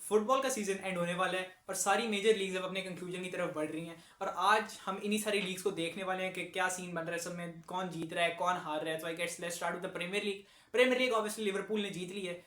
Football का season and होने वाला है और सारी मेजर लीग्स अब अपने कंक्लूजन की तरफ बढ़ रही हैं और आज हम इन्हीं सारी लीग्स को देखने वाले हैं कि क्या सीन बन रहा है, सब में कौन जीत रहा है कौन हार रहा है। तो आई gets let's start with the premiere league obviously Liverpool ने जीत ली है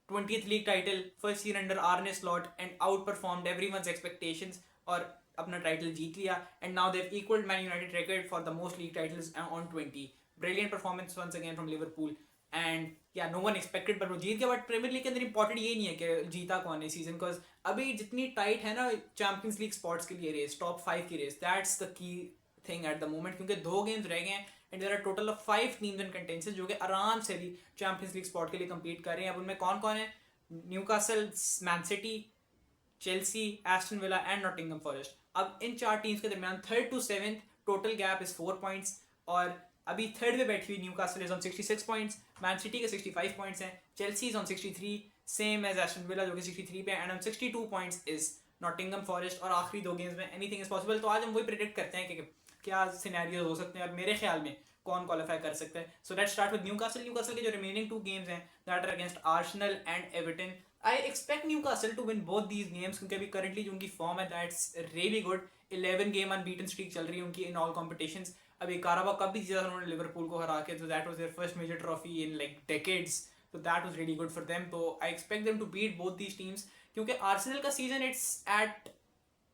20th league title, first year under आर्ने slot and out performed everyone's expectations और अपना टाइटल जीत लिया। And now Dev equalled man United record for the most league titles on 20। Brilliant performance once again from Liverpool and या no one expected, पर वो जीत गया। But premiere league के अंदर important ये नहीं है कि जीता कौन है सीजन, बिकॉज अभी जितनी टाइट है ना चैंपियंस लीग स्पॉट्स के लिए रेस, टॉप 5 की race, that's the key thing at the moment, क्योंकि 2 गेम्स रह गए हैं and there are total of 5 teams in contention जो कि आराम से भी चैंपियंस लीग स्पॉट के लिए compete कर रहे हैं। अब उनमें कौन कौन है? Newcastle, Man City, Chelsea, Aston Villa and Nottingham Forest. अब इन 4 टीम्स के दरमियान third to seventh total gap is 4 points और अभी थर्ड पे बैठी हुई Newcastle is on 66 points, Man City के 65 पॉइंट्स हैं, Chelsea is on 63 same as Aston Villa जो कि 63 पे, and on 62 points is Nottingham Forest. और आखिरी 2 गेम्स में एनीथिंग इज पॉसिबल। तो आज हम वही प्रेडिक्ट करते हैं कि क्या सिनेरियोज हो सकते हैं और मेरे ख्याल में कौन क्वालिफाई कर सकता है। So let's start with Newcastle के जो रिमेनिंग 2 गेम्स हैं that are against Arsenal and Everton. I expect Newcastle to win both these games क्योंकि अभी करंटली जो उनकी फॉर्म है that's really good. 11 game unbeaten streak चल रही है उनकी इन ऑल कॉम्पिटिशंस। अभी काराबा कप भी जीता उन्होंने लिवरपूल को हरा के, तो that was their first major trophy in like decades, तो that was really good for them. तो I expect them to beat both these teams क्योंकि आर्सेनल का season it's at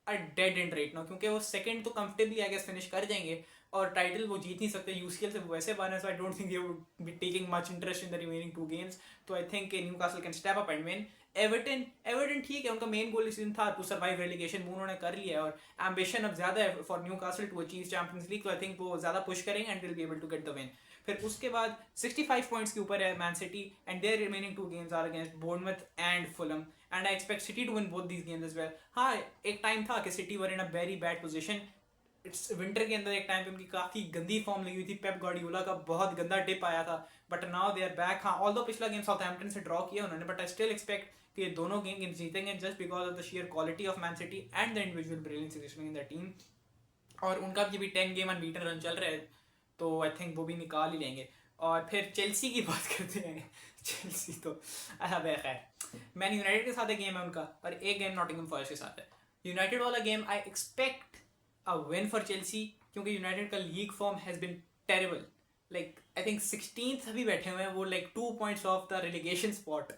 a dead end right now, क्योंकि वो second तो comfortably I guess finish कर जाएंगे और टाइटल वो जीत नहीं सकते, यूसीएल से वो वैसे बाहर है। So I don't think they would be taking much interest in the remaining 2 games. तो I think Newcastle can step up and win. Everton ठीक है, उनका मेन गोल इस दिन था टू सर्वाइव रेलिगेशन, वो उन्होंने कर लिया है और एम्बिशन अब ज्यादा है for Newcastle to achieve Champions League. तो आई थिंक वो ज्यादा पुश करेंगे and will be able to get the win. फिर उसके बाद 65 पॉइंट्स के ऊपर है Man City and their remaining 2 games are against Bournemouth and Fulham and I expect City to win both these games as well. हाँ, एक time था कि City were in a very bad position. It's winter के अंदर एक time पे उनकी काफी गंदी फॉर्म लगी हुई थी, पेप गार्डियोला का बहुत गंदा डिप आया था, but now they are back. हाँ, ऑल्दो पिछला गेम साउथहैम्पटन से ड्रॉ किया उन्होंने, बट आई स्टिल एक्सपेक्ट कि ये दोनों गेम जीतेंगे just because of the share quality of man City and the individual brilliance in the team. और उनका भी 10 गेम अनबीटन रन चल रहा है, तो आई थिंक वो भी निकाल ही लेंगे। और फिर चेल्सी की बात करते हैं। चेल्सी तो खैर, मैन यूनाइटेड के साथ एक गेम है उनका और एक गेम नॉटिंघम फॉरेस्ट के साथ है। यूनाइटेड वाला game I expect a win for Chelsea क्योंकि यूनाइटेड का league form has been terrible. Like I think 16th अभी बैठे हुए हैं वो, like 2 points of the relegation spot.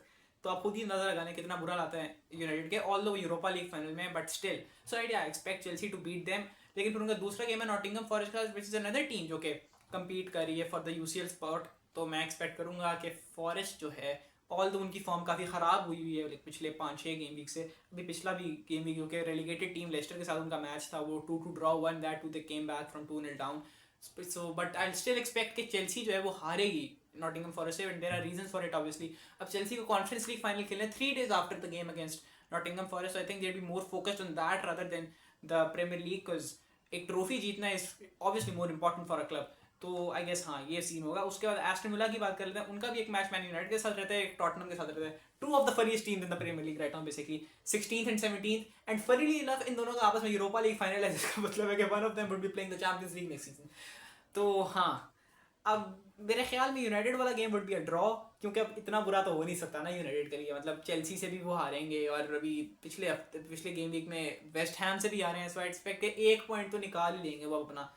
तो आप खुद ही नजर लगाने कितना बुरा लाता है यूनाइटेड के, although Europa League final में, but still so I expect Chelsea to beat them. लेकिन फिर उनका दूसरा गेम है नॉटिंघम फॉरेस्ट का विच इज अनदर टीम जो कि compete कर रही है फॉर द यूसीएल स्पॉट। तो मैं एक्सपेक्ट करूंगा कि फॉरेस्ट जो है, ऑल दो उनकी फॉर्म काफ़ी ख़राब हुई हुई है पिछले 5-6 गेम वीक से। अभी पिछला भी गेम वीक क्योंकि रेलीगेटेड टीम लेस्टर के साथ उनका मैच था, वो 2-2 draw 1 that too they came back from 2-0 down. So but I still expect कि चेल्सी जो है वो हारेगी नॉटिंघम फॉरेस्ट से and there are reasons for it obviously. अब चेल्सी को कॉन्फ्रेंस लीग फाइनल खेलना है 3 days after the game against Nottingham Forest. I think they be more focused on that rather than the premiere League, because एक trophy जीतना is obviously more important for a club. तो I guess हाँ ये scene होगा। उसके बाद Aston villa की बात कर लेते हैं, उनका भी एक मैच मैन यूनाइटेड के साथ रहता है, एक टॉटनहम के साथ रहता है। 2 of the funniest teams in the premiere league right now basically, 16th and 17th, and funnily enough इन दोनों का आपस में यूरोपा लीग फाइनल है, जिसका मतलब है कि one of them would be playing the Champions league next season. तो हाँ, अब मेरे ख्याल में यूनाइटेड वाला game would be a draw क्योंकि अब इतना बुरा तो हो नहीं सकता ना यूनाइटेड के लिए। मतलब चेल्सी से भी वो हारेंगे और अभी पिछले गेम वीक में वेस्ट हैम से भी आ रहे हैं, सो आई एक्सपेक्ट 1 पॉइंट तो निकाल ही लेंगे वो अपना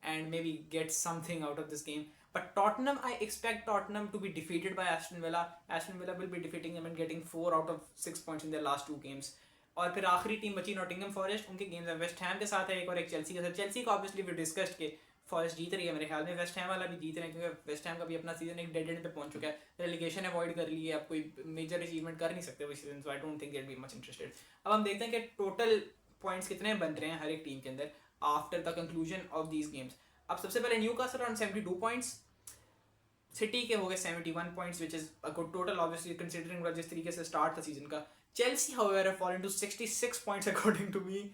and maybe get something out of this game. But Tottenham, I expect Tottenham to be defeated by Aston Villa. Aston Villa will be defeating them and getting 4 out of 6 points in their last 2 games. और फिर आखिरी team बची Nottingham forest, उनके games है West Ham के साथ है एक और एक चेल्सी के साथ। चेल्सी को ऑब्वियसली वी डिस्कस्ड के फॉरेस्ट जीत रही है मेरे ख्याल में, वेस्ट हैम वाला भी जीत रहे हैं क्योंकि वेस्ट हैम का भी अपना सीजन एक डेड एंड पे पहुंच चुका है, रेलीगेशन अवॉइड कर ली है, अब कोई मेजर अचीवमेंट कर नहीं सकते वो season. So I don't think they will be much interested. अब हम देखते हैं कि टोटल पॉइंट्स कितने बन रहे हैं हर एक टीम के अंदर after the conclusion of these games. अब सबसे पहले न्यूकासल ऑन 72 पॉइंट्स, सिटी के हो गए 71 points which is a good total obviously considering जिस तरीके से स्टार्ट था सीजन का। Chelsea however fallen to 66 points according to me.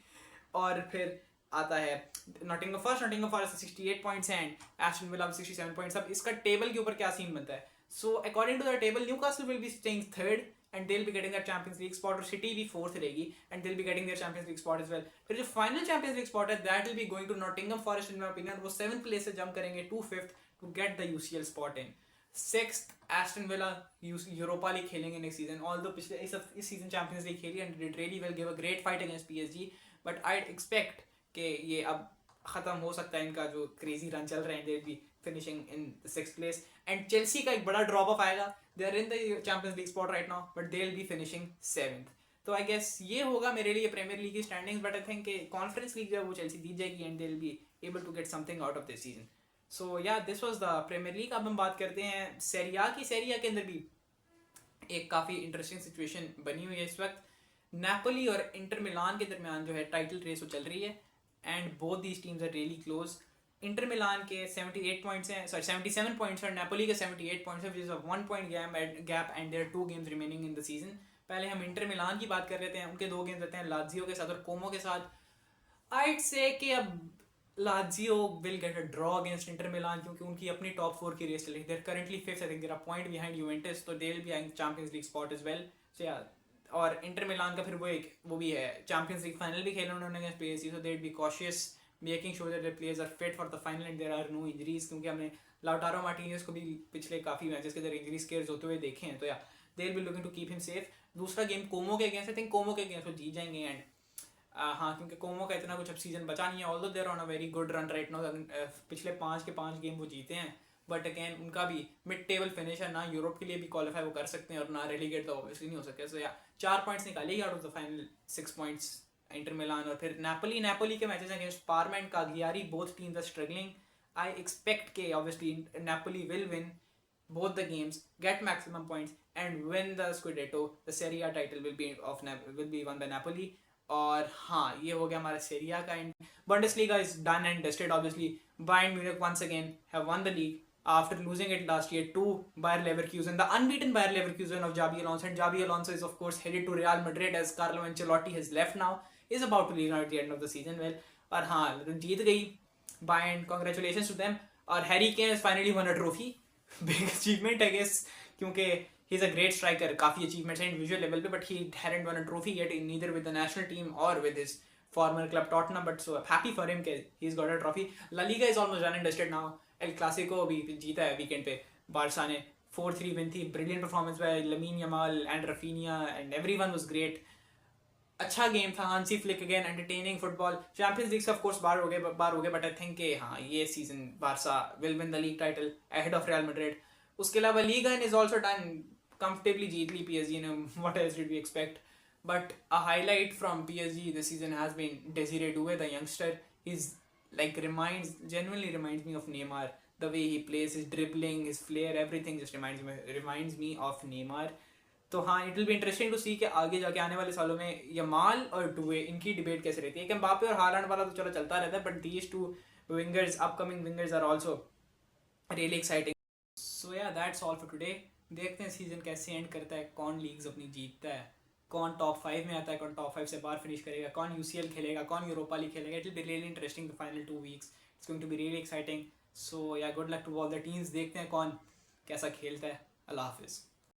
और फिर आता है Nottingham Forest 68 points and Aston Villa 67 points. अब इसका टेबल के ऊपर क्या सीन बनता है? So according to the table Newcastle will be staying third and they'll be getting their Champions League spot, और City भी fourth रहेगी and they'll be getting their Champions League spot as well. फिर जो final Champions League spot है that will be going to Nottingham Forest in my opinion, वो 7th place से jump करेंगे to 5th to get the UCL spot in. Sixth Aston villa Europa league खेलेंगे next season, although पिछले इस season champions league खेली and did really well, give a great fight against PSG, but I expect कि ये अब खत्म हो सकता है इनका जो क्रेजी रन चल रहे हैं, they be finishing in the sixth place. And Chelsea का एक बड़ा ड्रॉप ऑफ आएगा, they are in the Champions League spot right now but they will be finishing seventh. तो आई गेस ये होगा मेरे लिए प्रीमियर लीग की standings, but I think Conference League जो है वो चेल्सी जीत जाएगी and they will be able to get something out of this season. So या this was the premiere league. अब हम बात करते हैं सेरिया की। सेरिया के अंदर भी एक काफ़ी इंटरेस्टिंग सिचुएशन बनी हुई है इस वक्त। नेपोली और इंटर मिलान के दरमियान जो है टाइटल रेस वो चल रही है and both these teams are really close. Inter Milan के 78 पॉइंट्स हैं, सॉरी 77 पॉइंट्स हैं, नेपोली के 78 पॉइंट्स हैं, which is a 1 point gap and there 2 games remaining in the season. पहले हम इंटर मिलान की बात कर रहे थे, उनके 2 गेम्स रहते हैं लाजियो के साथ और कोमो के साथ। आइड से कि अब Lazio will get a draw against Inter Milan क्योंकि उनकी अपनी टॉप 4 की रेस चल रही है। They're currently fifth, I think there are point behind Juventus, तो they will be eyeing Champions League spot as well. So yeah, और Inter Milan का फिर वो भी है, चैंपियंस लीग फाइनल भी खेला उन्होंने against PSG, so they will be cautious making sure that their players are fit for the final and there are no injuries, क्योंकि हमने लाउटारो मार्टिनेज को भी पिछले काफ़ी मैचेस के अंदर इंजरी स्केयर्स होते हुए देखे हैं। तो या they will be looking to keep him safe. दूसरा गेम कोमो के अगेंस्ट, आई थिंक कोमो के अगेंस्ट वो जीत जाएंगे एंड हाँ, क्योंकि कोमो का इतना कुछ अब सीजन बचा नहीं है, although they're on a very good run right now. पिछले 5 के 5 गेम वो जीते हैं, बट अगेन उनका भी मिड टेबल फिनिश है, ना यूरोप के लिए भी क्वालिफाई वो कर सकते हैं और ना रेलीगेट तो ऑब्वियसली नहीं हो सकते। सो या 4 पॉइंट्स निकालेगी out of the final 6 points Inter Milan. और फिर नेपोली के matches against Parma and Cagliari, both teams are struggling. I expect के obviously Napoli will win both the games, get maximum points and win the Scudetto. The Serie A title will be won by Napoli. और हाँ, ये हो गया हमारा सेरिया का and Bundesliga is done and dusted. Obviously Bayern Munich once again have won the league after losing it last year to Bayer Leverkusen, the unbeaten Bayer Leverkusen of Xabi Alonso. And Xabi Alonso is of course headed to Real Madrid as Carlo Ancelotti has left now, is about to leave now at the end of the season. Well, और हाँ, जीत गई Bayern, congratulations to them. और Harry Kane has finally won a trophy. Big achievement I guess, क्योंकि he's a great striker, काफ़ी achievements हैं individual level पे, but he hadn't won a trophy yet, neither with the national team or with his former club Tottenham. But so happy for him कि he's got a trophy. La Liga is almost done and dusted now. El Clasico भी जीता है weekend पे, Barca ने 4-3 win थी, brilliant performance by Lamine Yamal and Rafinha and everyone was great. अच्छा game था, Hansi Flick again, entertaining football. Champions League से of course बाहर हो गए, बट आई थिंक कि हाँ, ये season Barca will win the league title ahead of Real Madrid. उसके अलावा Liga is also done, comfortably जीत ली पीएसजी ने, what else did we expect. But a highlight from PSG this season has been Desire Doue, the youngster. Is like genuinely reminds me of Neymar, the way he plays, his dribbling, his flair, everything just reminds me of Neymar. तो हाँ, it will be interesting to see कि आगे जाके आने वाले सालों में Yamal और डुवे इनकी डिबेट कैसे रहती है। कि एम्बापे और हालांड वाला तो चलो चलता रहता है, but these two wingers, upcoming wingers are also really exciting. So yeah, that's all for today. देखते हैं सीजन कैसे एंड करता है, कौन लीग्स अपनी जीतता है, कौन टॉप 5 में आता है, कौन टॉप 5 से बाहर फिनिश करेगा, कौन यूसीएल खेलेगा, कौन यूरोपा लीग खेलेगा। It will be really interesting the final 2 weeks, it's going to be really exciting. So yeah, good luck to all the teams. देखते हैं कौन कैसा खेलता है। अल्लाह हाफिज़।